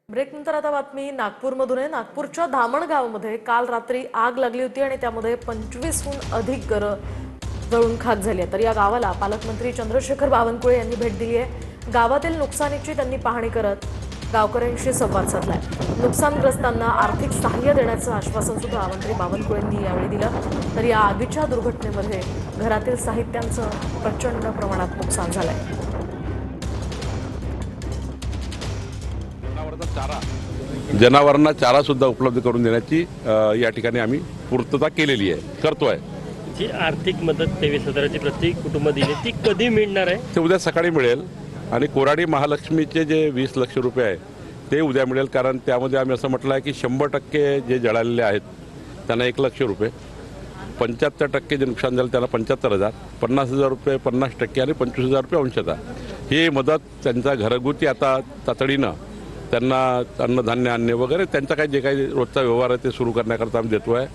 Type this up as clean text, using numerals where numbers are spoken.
ब्रेकनंतर आता बातमी नागपूरमधून आहे। नागपूरच्या धामणगावमध्ये काल रात्री आग लागली होती आणि त्यामध्ये 25हून अधिक घरं जळून खाक झाली आहे। तर या गावाला पालकमंत्री चंद्रशेखर बावनकुळे यांनी भेट दिली आहे। गावातील नुकसानीची त्यांनी पाहणी करत गावकऱ्यांशी संवाद साधलाय। नुकसानग्रस्तांना आर्थिक सहाय्य देण्याचं आश्वासन सुद्धा मंत्री बावनकुळेंनी यावेळी दिलं। तर या आगीच्या दुर्घटनेमध्ये घरातील साहित्यांचं प्रचंड प्रमाणात नुकसान झालंय। जनावरांना चारा सुद्धा उपलब्ध करून देण्याची या ठिकाणी आम्ही पूर्तता केलेली आहे, करतोय। जी आर्थिक मदत 23,000ची प्रत्येक कुटुंब दिली ती कधी मिळणार आहे? ते उद्या सकाळी मिळेल आणि कोराडी महालक्ष्मीचे जे 20 लाख रुपये आहे ते उद्या मिळेल। कारण त्यामध्ये आम्ही असं म्हटलं आहे की 100% जे जळालेले आहेत त्यांना 1 लाख रुपये, 75% जे नुकसान झालं त्याला 75,000, 50,000 रुपये 50% आणि 25,000 रुपये अंशतः ही मदत त्यांचा घरगुती आता तातडीनं त्यांना अन्नधान्य आणणे वगैरे त्यांचा काही जे काही रोजचा व्यवहार आहे ते सुरू करण्याकरता आम्ही देतो आहे।